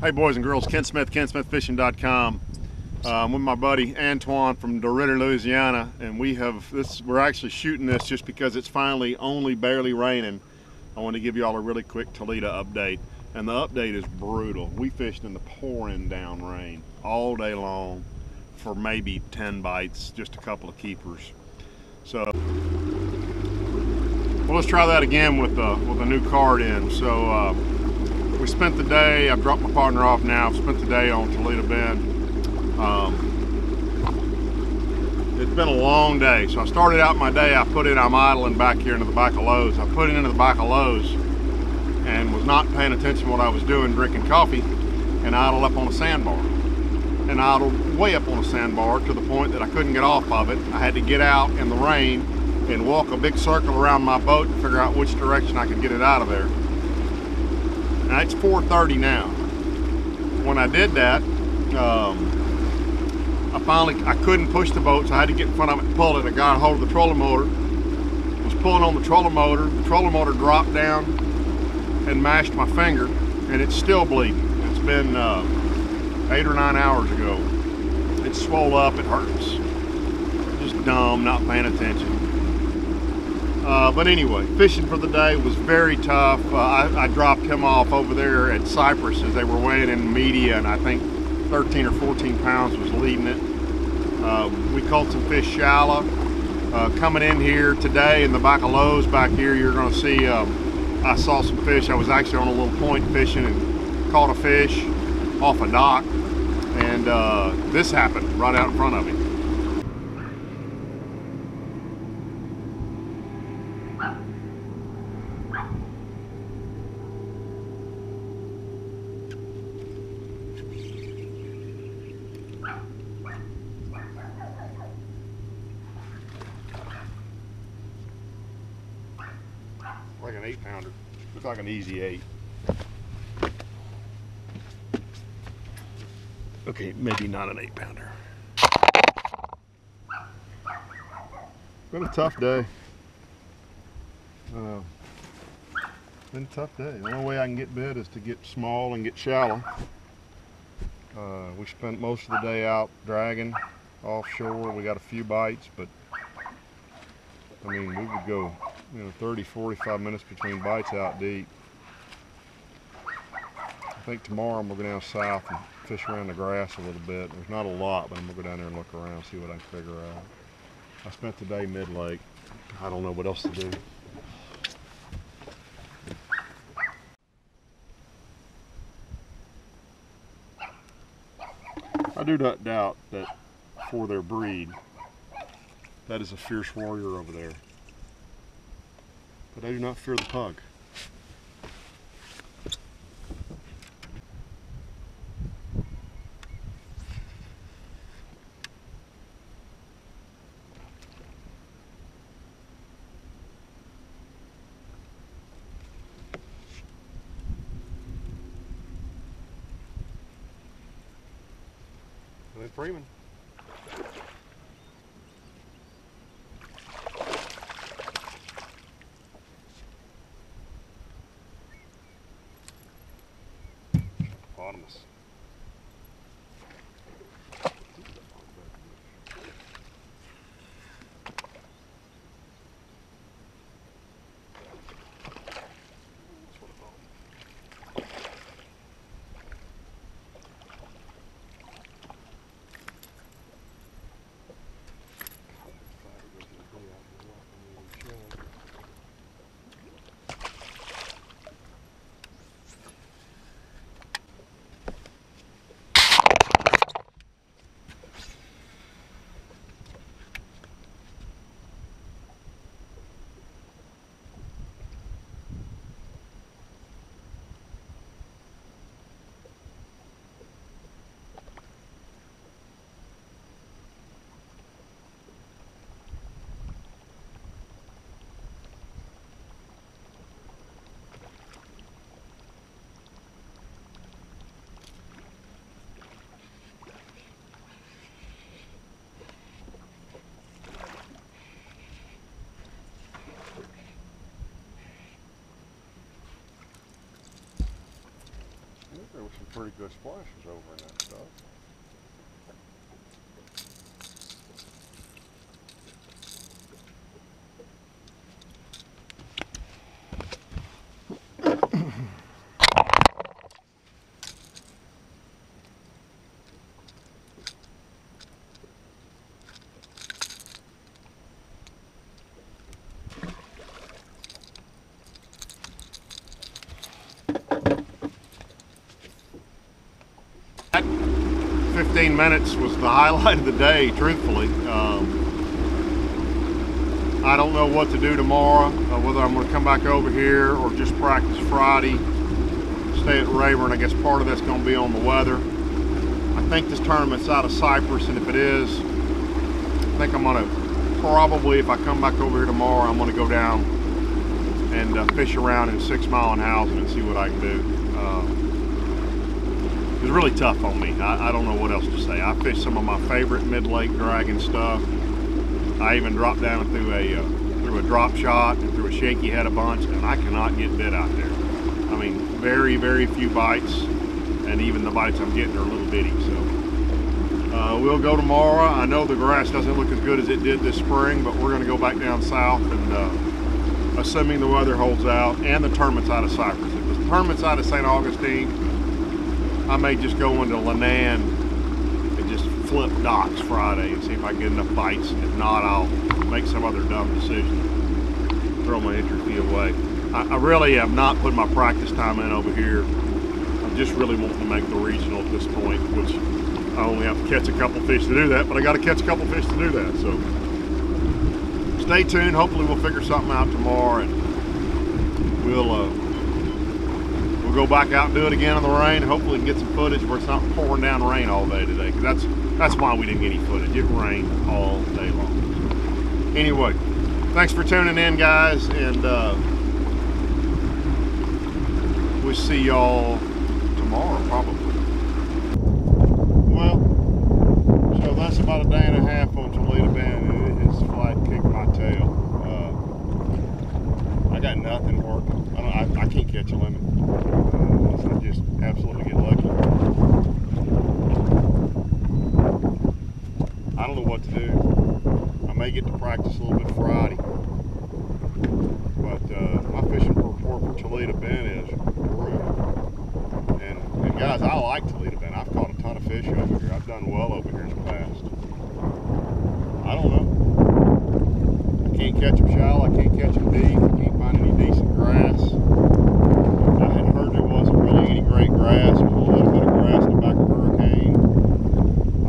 Hey boys and girls, Ken Smith, KenSmithFishing.com. I'm with my buddy Antoine from DeRidder, Louisiana, and we're actually shooting this just because it's finally only barely raining. I want to give you all a really quick Toledo update, and the update is brutal. We fished in the pouring down rain all day long for maybe 10 bites, just a couple of keepers. So, well, let's try that again with a new card in. So. We spent the day, I've dropped my partner off now, I've spent the day on Toledo Bend. It's been a long day, so I started out my day, I'm idling back here into the back of Lowe's. I put it into the back of Lowe's and was not paying attention to what I was doing, drinking coffee, and idled up on a sandbar. And idled way up on a sandbar to the point that I couldn't get off of it. I had to get out in the rain and walk a big circle around my boat to figure out which direction I could get it out of there. Now it's 4:30 now. When I did that, I couldn't push the boat, so I had to get in front of it and pull it. I got a hold of the trolling motor, was pulling on the trolling motor dropped down and mashed my finger, and it's still bleeding. It's been 8 or 9 hours ago. It's swole up, it hurts. Just dumb, not paying attention. But anyway, fishing for the day was very tough. I dropped him off over there at Cypress as they were weighing in media, and I think 13 or 14 pounds was leading it. We caught some fish shallow. Coming in here today in the back of Lowe's back here, you're going to see I saw some fish. I was actually on a little point fishing and caught a fish off a dock, and this happened right out in front of me. Like an 8-pounder. Looks like an easy 8. Okay, maybe not an 8-pounder. Been a tough day. Been a tough day. The only way I can get bit is to get small and get shallow. We spent most of the day out dragging offshore. We got a few bites, but I mean, we would go 30, 45 minutes between bites out deep. I think tomorrow I'm going to go down south and fish around the grass a little bit. There's not a lot, but I'm going to go down there and look around, see what I can figure out. I spent the day mid-lake. I don't know what else to do. I do not doubt that for their breed, that is a fierce warrior over there. But I do not fear the pug. Billy Freeman. Hippopotamus. There were some pretty good splashes over in that stuff. That 15 minutes was the highlight of the day, truthfully. I don't know what to do tomorrow, whether I'm going to come back over here or just practice Friday, stay at Rayburn. I guess part of that's going to be on the weather. I think this tournament's out of Cypress, and if it is, I think I'm going to probably, if I come back over here tomorrow, I'm going to go down and fish around in 6 Mile and Housing and see what I can do. It was really tough on me. I don't know what else to say. I fished some of my favorite mid-lake dragon stuff. I even dropped down and threw a drop shot and threw a shaky head a bunch, and I cannot get bit out there. I mean, very, very few bites, and even the bites I'm getting are a little bitty. So we'll go tomorrow. I know the grass doesn't look as good as it did this spring, but we're going to go back down south, and assuming the weather holds out and the tournament's out of Cypress. If the tournament's out of St. Augustine, I may just go into Lannan and just flip docks Friday and see if I can get enough bites. If not, I'll make some other dumb decision, throw my entry fee away. I really have not put my practice time in over here. I'm just really wanting to make the regional at this point, which I only have to catch a couple fish to do that, but I got to catch a couple fish to do that. So stay tuned. Hopefully we'll figure something out tomorrow, and we'll go back out and do it again in the rain. Hopefully we can get some footage where it's not pouring down rain all day today, because that's why we didn't get any footage. It rained all day long. Anyway, thanks for tuning in, guys, and we'll see y'all tomorrow probably. Well, so that's about a day and a half on Toledo Bend, and it has flat kicked my tail. I got nothing working. I can't catch a limit. I just absolutely get lucky. I don't know what to do. I may get to practice a little bit Friday, but my fishing report for Toledo Bend is brutal. And guys, I like Toledo Bend. I've caught a ton of fish over here. I've done well over here in the past. I don't know. I can't catch them shallow. I can't catch them deep. I can't find any decent grass. I had heard there wasn't really any great grass. There was a little bit of grass in the back of Hurricane.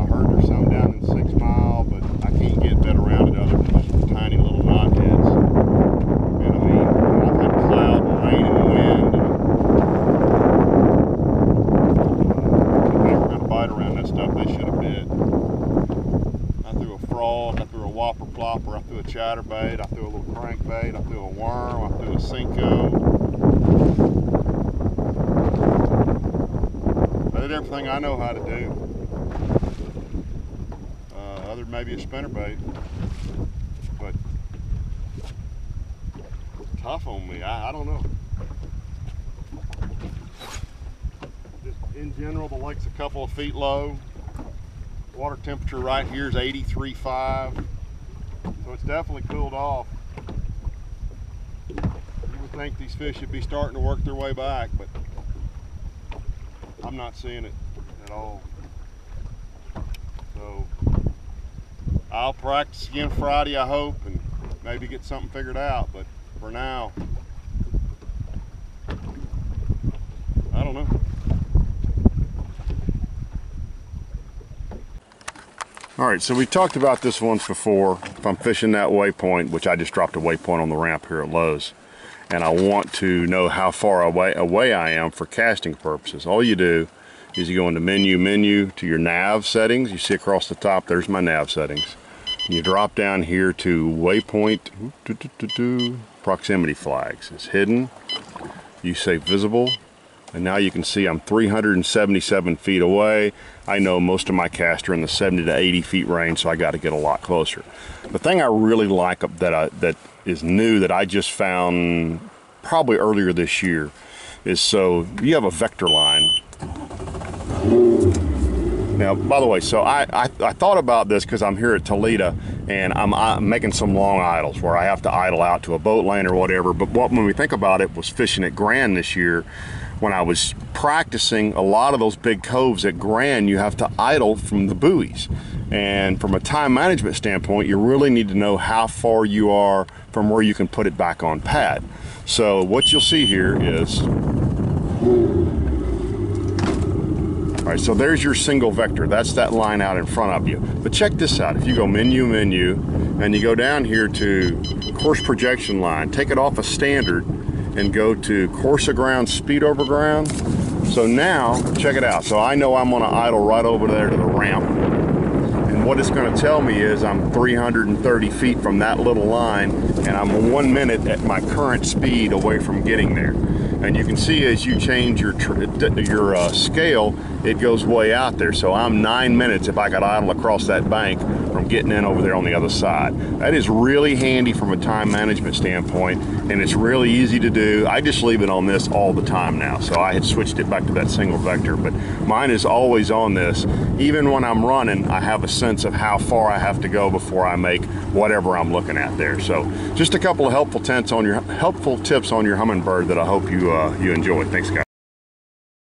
I heard there's some down in 6 Mile, but I can't get that around it other than just tiny little knotheads. And I mean, I've had cloud and rain and wind. If they were going to bite around that stuff, they should have bit. I threw a frog, I threw a whopper plopper, I threw a chatterbait, I threw a little crankbait, I threw a worm, I threw a Cinco. I did everything I know how to do. Other than maybe a spinnerbait. But tough on me. I don't know. Just in general, the lake's a couple of feet low. Water temperature right here is 83.5. So it's definitely cooled off. You would think these fish should be starting to work their way back, but I'm not seeing it at all. So I'll practice again Friday, I hope, and maybe get something figured out, but for now, I don't know. All right, so we talked about this once before. If I'm fishing that waypoint, which I just dropped a waypoint on the ramp here at Lowe's, and I want to know how far away I am for casting purposes, all you do is you go into menu to your nav settings. You see across the top, there's my nav settings. You drop down here to waypoint proximity flags. It's hidden. You say visible, and now you can see I'm 377 feet away. I know most of my casts are in the 70 to 80 feet range, so I got to get a lot closer. The thing I really like that is new that I just found probably earlier this year is, so you have a vector line Now, by the way, so I thought about this because I'm here at Toledo and I'm making some long idles where I have to idle out to a boat lane or whatever. But when we think about it, was fishing at Grand this year, when I was practicing a lot of those big coves at Grand, you have to idle from the buoys. And from a time management standpoint, you really need to know how far you are from where you can put it back on pad. So what you'll see here is, all right, so there's your single vector. That's that line out in front of you. But check this out. If you go menu, and you go down here to course projection line, take it off a standard and go to course aground, speed over ground. So now, check it out. So I know I'm gonna idle right over there to the ramp. And what it's gonna tell me is I'm 330 feet from that little line, and I'm 1 minute at my current speed away from getting there. And you can see as you change your scale, it goes way out there. So I'm 9 minutes if I could idle across that bank from getting in over there on the other side. That is really handy from a time management standpoint, and it's really easy to do. I just leave it on this all the time now. So I had switched it back to that single vector, but mine is always on this. Even when I'm running, I have a sense of how far I have to go before I make whatever I'm looking at there. So just a couple of helpful tips on your Humminbird that I hope you enjoy. Thanks, guys.